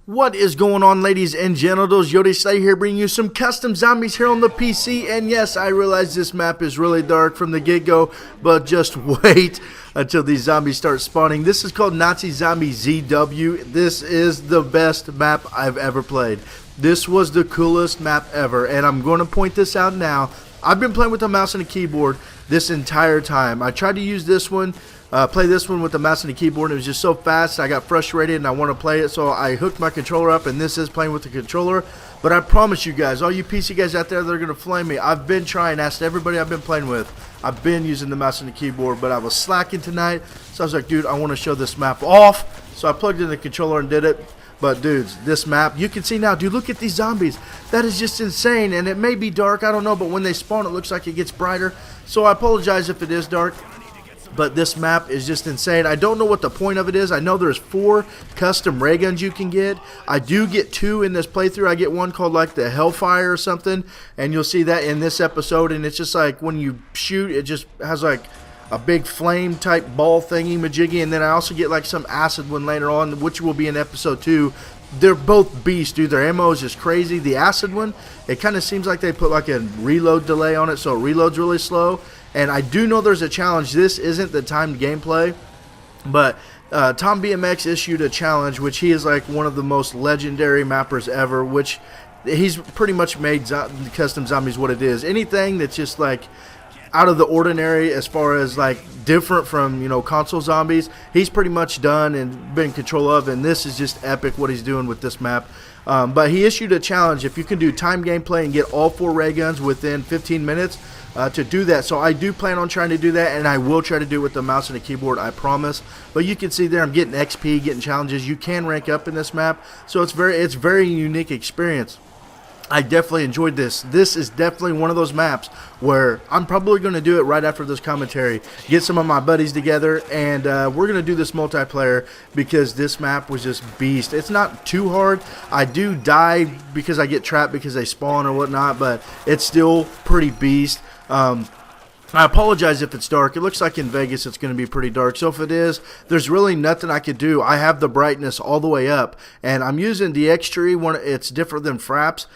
What is going on, ladies and gentlemen? YOTESLAYA here, bringing you some custom zombies here on the PC. And yes, I realize this map is really dark from the get-go, but just wait until these zombies start spawning. This is called Nazi Zombie ZW. This is the best map I've ever played. This was the coolest map ever, and I'm going to point this out now. I've been playing with the mouse and the keyboard this entire time. I tried to use this one, play this one with the mouse and the keyboard, and it was just so fast. I got frustrated and I want to play it, so I hooked my controller up, and this is playing with the controller. But I promise you guys, all you PC guys out there that are going to flame me, I've been trying, asked everybody I've been playing with, I've been using the mouse and the keyboard, but I was slacking tonight, so I was like, dude, I want to show this map off. So I plugged in the controller and did it. But dudes, this map, you can see now, dude, look at these zombies. That is just insane, and it may be dark, I don't know, but when they spawn it looks like it gets brighter. So I apologize if it is dark, but this map is just insane. I don't know what the point of it is. I know there's 4 custom ray guns you can get. I do get 2 in this playthrough. I get one called like the Hellfire or something, and you'll see that in this episode, and it's just like when you shoot, it just has like a big flame type ball thingy majiggy, and then I also get like some acid one later on, which will be in episode 2. They're both beasts, dude. Their ammo is just crazy. The acid one, it kind of seems like they put like a reload delay on it, so it reloads really slow. And I do know there's a challenge. This isn't the timed gameplay, but Tom BMX issued a challenge, which he is like one of the most legendary mappers ever, which he's pretty much made custom zombies what it is. Anything that's just like out of the ordinary as far as like different from, you know, console zombies, he's pretty much done and been in control of, and this is just epic what he's doing with this map. But he issued a challenge if you can do time gameplay and get all 4 ray guns within 15 minutes to do that. So I do plan on trying to do that, and I will try to do it with the mouse and the keyboard, I promise. But you can see there I'm getting XP, getting challenges. You can rank up in this map, so it's very unique experience. I definitely enjoyed this. This is definitely one of those maps where I'm probably going to do it right after this commentary. Get some of my buddies together, and we're going to do this multiplayer because this map was just beast. It's not too hard. I do die because I get trapped because they spawn or whatnot, but it's still pretty beast. I apologize if it's dark. It looks like in Vegas it's going to be pretty dark. So if it is, there's really nothing I could do. I have the brightness all the way up, and I'm using the X-Tree one. It's different than Fraps.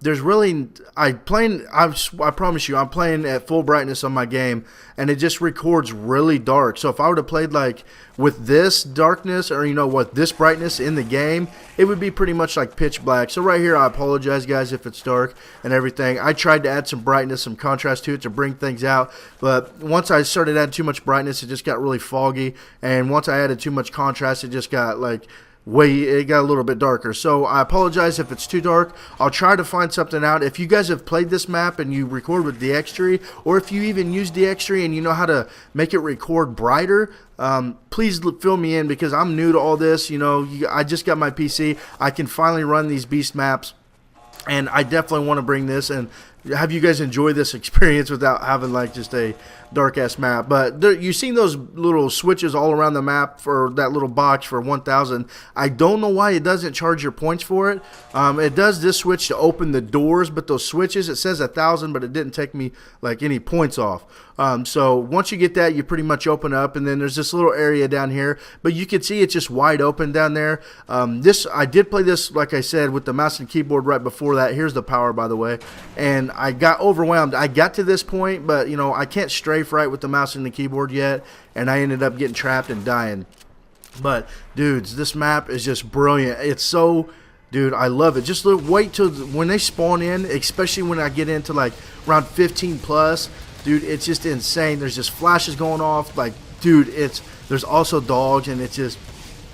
There's really, I promise you, I'm playing at full brightness on my game, and it just records really dark. So if I would have played like with this darkness, or you know what, this brightness in the game, it would be pretty much like pitch black. So right here, I apologize guys if it's dark and everything. I tried to add some brightness, some contrast to it to bring things out, but once I started adding too much brightness, it just got really foggy, and once I added too much contrast, it just got like it got a little bit darker. So I apologize if it's too dark. I'll try to find something out. If you guys have played this map and you record with the X-Tree, or if you even use the X-Tree and you know how to make it record brighter, please fill me in, because I'm new to all this. You know, I just got my PC. I can finally run these beast maps, and I definitely want to bring this and have you guys enjoy this experience without having like just a dark ass map. But you've seen those little switches all around the map for that little box for 1,000. I don't know why it doesn't charge your points for it. It does this switch to open the doors, but those switches, it says 1,000, but it didn't take me like any points off. So once you get that, you pretty much open up, and then there's this little area down here, but you can see it's just wide open down there. I did play this, like I said, with the mouse and keyboard right before that. Here's the power, by the way, and I got overwhelmed. I got to this point, but you know, I can't strafe right with the mouse and the keyboard yet, and I ended up getting trapped and dying. But dudes, this map is just brilliant. It's so, dude, I love it. Just wait till when they spawn in, especially when I get into like around 15 plus, dude, it's just insane. There's just flashes going off, like, dude, there's also dogs, and it's just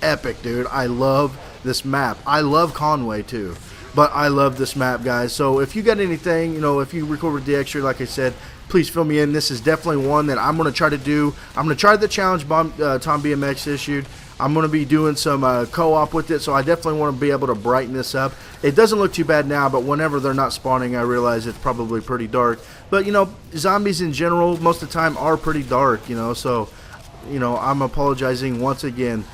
epic, dude. I love this map. I love Conway too, but I love this map, guys. So if you got anything, you know, if you record with the X-Tree, like I said, please fill me in. This is definitely one that I'm going to try to do. I'm going to try the challenge Tom BMX issued. I'm going to be doing some co-op with it, so I definitely want to be able to brighten this up. It doesn't look too bad now, but whenever they're not spawning, I realize it's probably pretty dark. But, you know, zombies in general, most of the time, are pretty dark, you know, so, you know, I'm apologizing once again.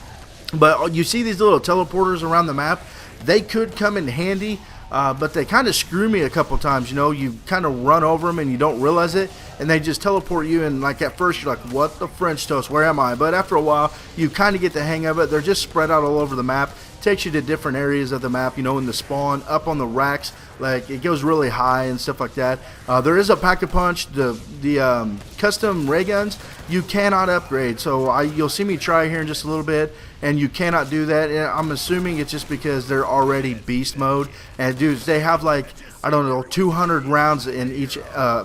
But you see these little teleporters around the map? They could come in handy, but they kind of screw me a couple times. You know, you kind of run over them and you don't realize it, and they just teleport you, and like at first you're like, what the French toast, where am I? But after a while you kind of get the hang of it. They're just spread out all over the map. takes you to different areas of the map, you know, in the spawn, up on the racks. Like, it goes really high and stuff like that. There is a pack-a-punch. The custom Rayguns, you cannot upgrade. So you'll see me try here in just a little bit, and you cannot do that. And I'm assuming it's just because they're already beast mode. And dudes, they have like, I don't know, 200 rounds in each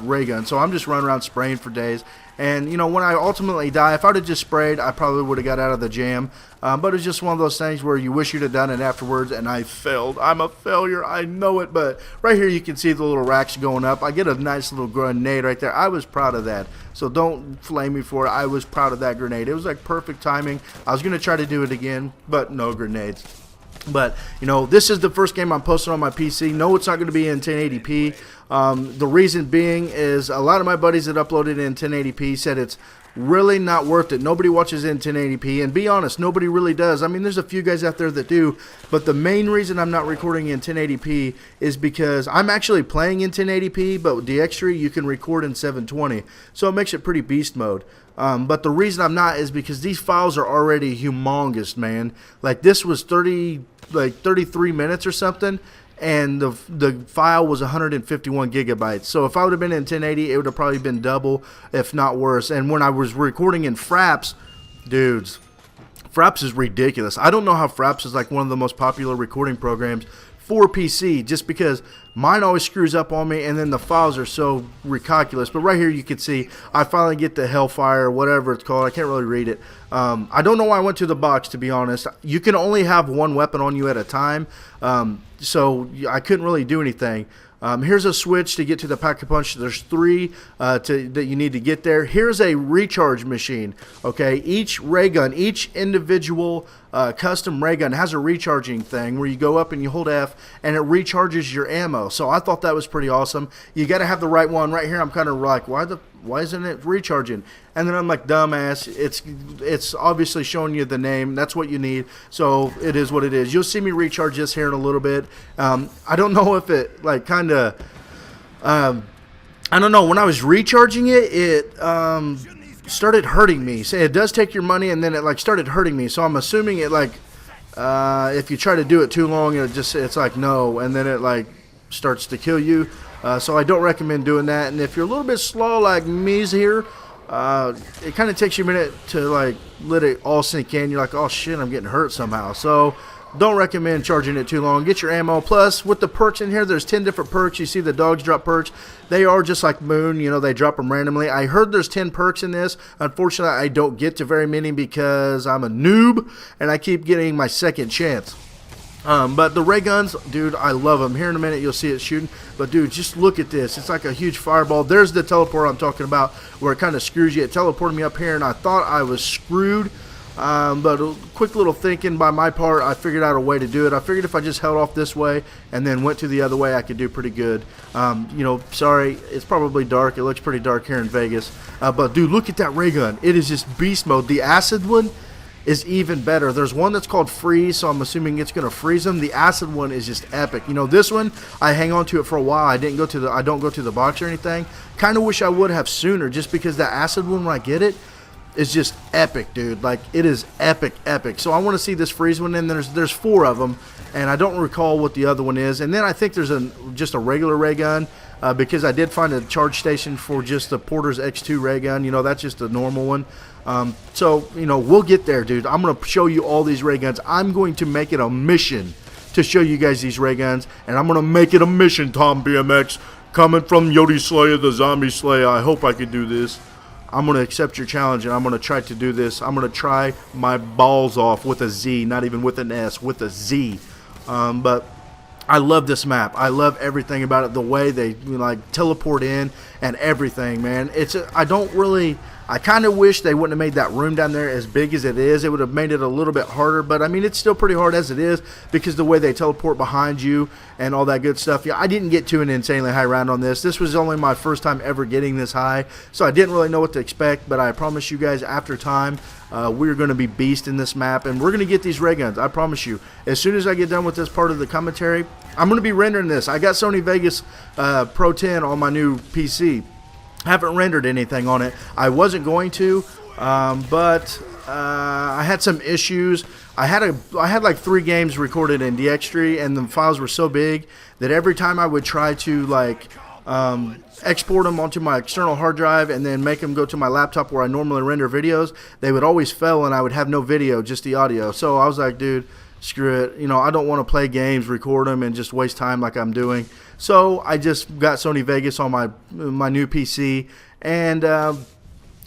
ray gun. So I'm just running around spraying for days. And, you know, when I ultimately die, if I would have just sprayed, I probably would have got out of the jam. But it's just one of those things where you wish you'd have done it afterwards, and I failed. I'm a failure. I know it. But right here you can see the little racks going up. I get a nice little grenade right there. I was proud of that. So don't flame me for it. I was proud of that grenade. It was like perfect timing. I was going to try to do it again, but no grenades. But, you know, this is the first game I'm posting on my PC. No, it's not going to be in 1080p. The reason being is a lot of my buddies that uploaded in 1080p said it's really not worth it. Nobody watches in 1080p, and be honest, nobody really does. I mean, there's a few guys out there that do, but the main reason I'm not recording in 1080p is because I'm actually playing in 1080p, but with the extra you can record in 720, so it makes it pretty beast mode. But the reason I'm not is because these files are already humongous, man. Like, this was 33 minutes or something, and the file was 151 gigabytes. So if I would have been in 1080, it would have probably been double, if not worse. And when I was recording in Fraps, dudes, Fraps is ridiculous. I don't know how Fraps is like one of the most popular recording programs for PC, just because mine always screws up on me, and then the files are so ridiculous. But right here you can see I finally get the Hellfire, whatever it's called. I can't really read it. I don't know why I went to the box, to be honest. You can only have one weapon on you at a time, so I couldn't really do anything. Here's a switch to get to the pack-a-punch. There's 3 that you need to get there. Here's a recharge machine. Okay, each ray gun, each individual custom ray gun has a recharging thing where you go up and you hold F and it recharges your ammo. So I thought that was pretty awesome. You got to have the right one. Right here I'm kind of like, why isn't it recharging? And then I'm like, dumbass, it's obviously showing you the name. That's what you need. So it is what it is. You'll see me recharge this here in a little bit. I don't know if it like kind of I don't know, when I was recharging it started hurting me. So it does take your money, and then it like started hurting me. So I'm assuming it like if you try to do it too long, it's like no, and then it like starts to kill you. So I don't recommend doing that. And if you're a little bit slow like me's here, it kind of takes you a minute to like let it all sink in. You're like, oh shit, I'm getting hurt somehow. So don't recommend charging it too long. Get your ammo. Plus, with the perks in here, there's 10 different perks. You see the dogs drop perks. They are just like Moon. You know, they drop them randomly. I heard there's 10 perks in this. Unfortunately, I don't get to very many because I'm a noob, and I keep getting my second chance. But the ray guns, dude, I love them. Here in a minute, you'll see it shooting. But, dude, just look at this. It's like a huge fireball. There's the teleport I'm talking about where it kind of screws you. It teleported me up here, and I thought I was screwed. But a quick little thinking by my part, I figured out a way to do it. I figured if I just held off this way and then went to the other way, I could do pretty good. You know, sorry, it's probably dark. It looks pretty dark here in Vegas. But, dude, look at that ray gun. It is just beast mode. The acid one is even better. There's one that's called freeze, so I'm assuming it's going to freeze them. The acid one is just epic. You know, this one, I hang on to it for a while. I don't go to the box or anything. Kind of wish I would have sooner, just because the acid one, when I get it, is just epic, dude. Like, it is epic. So I want to see this freeze one, and there's 4 of them, and I don't recall what the other one is. And then I think there's just a regular ray gun, because I did find a charge station for just the Porter's X2 ray gun. You know, that's just a normal one. So, you know, we'll get there, dude. I'm going to show you all these ray guns. I'm going to make it a mission to show you guys these ray guns, and I'm going to make it a mission, Tom BMX, coming from YOTESLAYA, the Zombie Slayer. I hope I can do this. I'm going to accept your challenge, and I'm going to try to do this. I'm going to try my balls off with a Z, not even with an S, with a Z. But I love this map. I love everything about it. The way they like teleport in and everything, man. I kind of wish they wouldn't have made that room down there as big as it is. It would have made it a little bit harder, but I mean, it's still pretty hard as it is because the way they teleport behind you and all that good stuff. Yeah, I didn't get to an insanely high round on this. This was only my first time ever getting this high, so I didn't really know what to expect, but I promise you guys, after time, we're going to be beast in this map, and we're going to get these ray guns. I promise you. As soon as I get done with this part of the commentary, I'm going to be rendering this. I got Sony Vegas Pro 10 on my new PC. Haven't rendered anything on it. I wasn't going to, but I had some issues I had like 3 games recorded in DXtree, and the files were so big that every time I would try to like export them onto my external hard drive and then make them go to my laptop where I normally render videos, they would always fail and I would have no video, just the audio. So I was like, dude, screw it. You know, I don't want to play games, record them, and just waste time like I'm doing. So I just got Sony Vegas on my new PC, and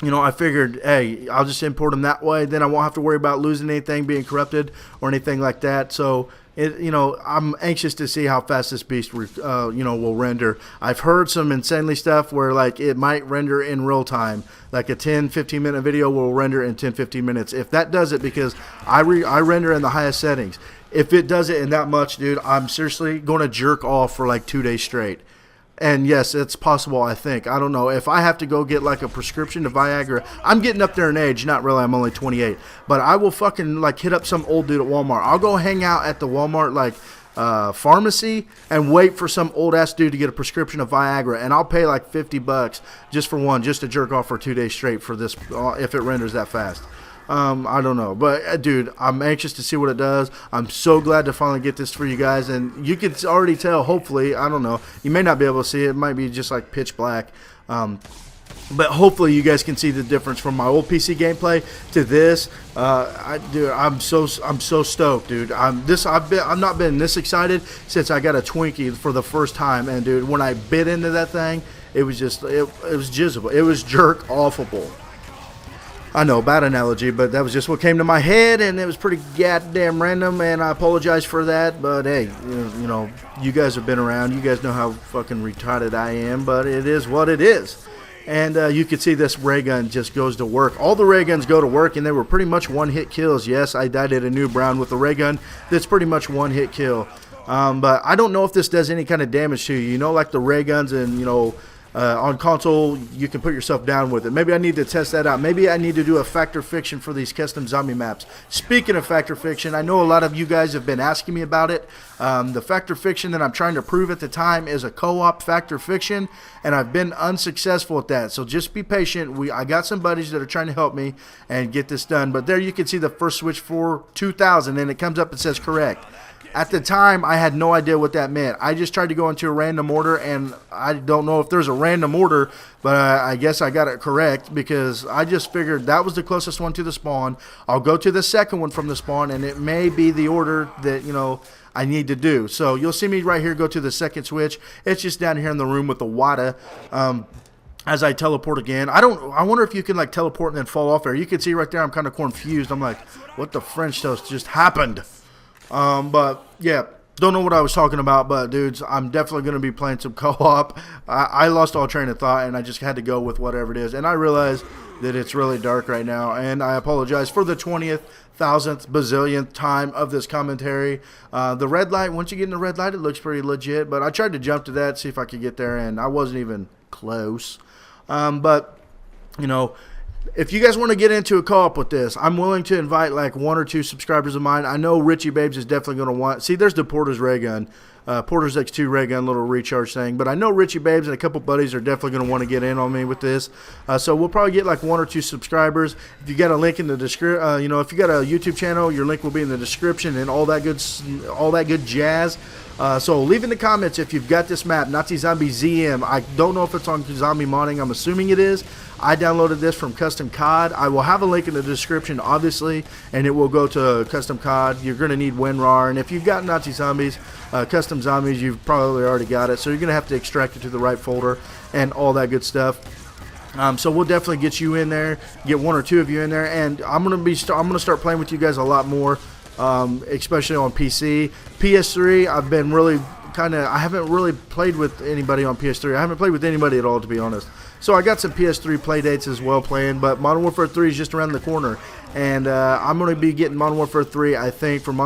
you know, I figured, hey, I'll just import them that way. Then I won't have to worry about losing anything, being corrupted, or anything like that. So, you know, I'm anxious to see how fast this beast, you know, will render. I've heard some insanely stuff where, like, it might render in real time. Like a 10, 15-minute video will render in 10, 15 minutes. If that does it, because I render in the highest settings. If it does it in that much, dude, I'm seriously going to jerk off for like 2 days straight. And yes, it's possible, I think. I don't know. If I have to go get like a prescription to Viagra, I'm getting up there in age. Not really, I'm only 28. But I will fucking like hit up some old dude at Walmart. I'll go hang out at the Walmart like pharmacy and wait for some old ass dude to get a prescription of Viagra. And I'll pay like $50 just for one, just to jerk off for 2 days straight for this, if it renders that fast. I don't know, but dude, I'm anxious to see what it does. I'm so glad to finally get this for you guys, and you can already tell, hopefully, I don't know, you may not be able to see it, it might be just like pitch black, but hopefully you guys can see the difference from my old PC gameplay to this. Dude, I'm so stoked, dude. I've not been this excited since I got a Twinkie for the first time, and dude, when I bit into that thing, it was just, it was jizzable, it was jerk offable. I know, bad analogy, but that was just what came to my head, and it was pretty goddamn random, and I apologize for that, but hey, you know, you guys have been around, you guys know how fucking retarded I am, but it is what it is. And you can see this ray gun just goes to work. All the ray guns go to work, and they were pretty much one-hit kills. Yes, I died at a new Brown with a ray gun. That's pretty much one-hit kill. But I don't know if this does any kind of damage to you. You know, like the ray guns and, you know, on console, you can put yourself down with it. Maybe I need to test that out. Maybe I need to do a factor fiction for these custom zombie maps. Speaking of factor fiction, I know a lot of you guys have been asking me about it. The factor fiction that I'm trying to prove at the time is a co-op factor fiction, and I've been unsuccessful at that. So just be patient. I got some buddies that are trying to help me and get this done. But there you can see the first switch for 2000, and it comes up and says correct. At the time, I had no idea what that meant. I just tried to go into a random order, and I don't know if there's a random order, but I guess I got it correct because I just figured that was the closest one to the spawn. I'll go to the second one from the spawn, and it may be the order that, you know, I need to do. So you'll see me right here go to the second switch. It's just down here in the room with the WADA. As I teleport again, I wonder if you can like teleport and then fall off there. You can see right there, I'm kind of confused. I'm like, what the French toast just happened? But yeah, don't know what I was talking about, but dudes, I'm definitely going to be playing some co-op. I lost all train of thought, and I just had to go with whatever it is, and I realize that it's really dark right now, and I apologize for the 20th, 1000th, bazillionth time of this commentary. The red light, once you get in the red light, it looks pretty legit, but I tried to jump to that, see if I could get there, and I wasn't even close. But, you know, if you guys want to get into a co-op with this, I'm willing to invite like 1 or 2 subscribers of mine. I know Richie Babes is definitely going to want. See, there's the Porter's ray gun, Porter's X2 ray gun, little recharge thing. But I know Richie Babes and a couple buddies are definitely going to want to get in on me with this. So we'll probably get like 1 or 2 subscribers. If you got a link in the description, you know, if you got a YouTube channel, your link will be in the description and all that good jazz. So leave in the comments if you've got this map, Nazi Zombie ZM. I don't know if it's on Zombie Modding. I'm assuming it is. I downloaded this from Custom COD. I will have a link in the description, obviously, and it will go to Custom COD. You're going to need WinRAR, and if you've got Nazi Zombies, Custom Zombies, you've probably already got it. So you're going to have to extract it to the right folder and all that good stuff. So we'll definitely get you in there, get 1 or 2 of you in there, and I'm going to start playing with you guys a lot more. Especially on PC. PS3, I've been really I haven't really played with anybody on PS3. I haven't played with anybody at all, to be honest. So I got some PS3 play dates as well playing, but Modern Warfare 3 is just around the corner. And I'm going to be getting Modern Warfare 3, I think, for for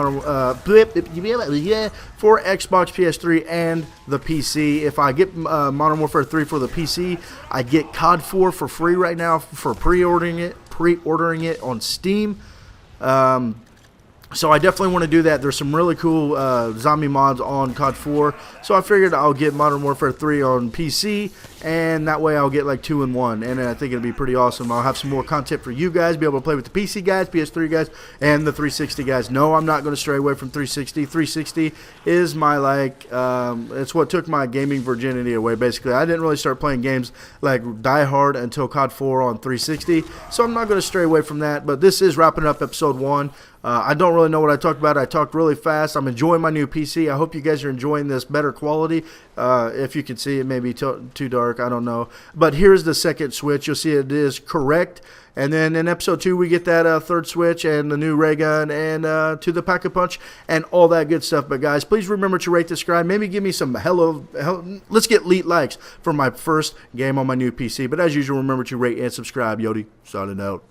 Xbox, PS3, and the PC. If I get Modern Warfare 3 for the PC, I get COD 4 for free right now for pre-ordering it on Steam. So I definitely want to do that. There's some really cool zombie mods on COD 4. So I figured I'll get Modern Warfare 3 on PC, and that way I'll get like 2 in 1, and I think it'll be pretty awesome. I'll have some more content for you guys, be able to play with the PC guys, PS3 guys, and the 360 guys. No, I'm not going to stray away from 360. 360 is my it's what took my gaming virginity away, basically. I didn't really start playing games like Die Hard until COD 4 on 360, so I'm not going to stray away from that. But this is wrapping up episode 1. I don't really know what I talked about. I talked really fast. I'm enjoying my new PC. I hope you guys are enjoying this better quality. If you can see it, maybe too dark. I don't know. But here's the second switch. You'll see it is correct. And then in episode 2, we get that third switch and the new ray gun and to the Pack-a-Punch and all that good stuff. But guys, please remember to rate, subscribe. Maybe give me some let's get elite likes for my first game on my new PC. But as usual, remember to rate and subscribe. Yodi, signing out.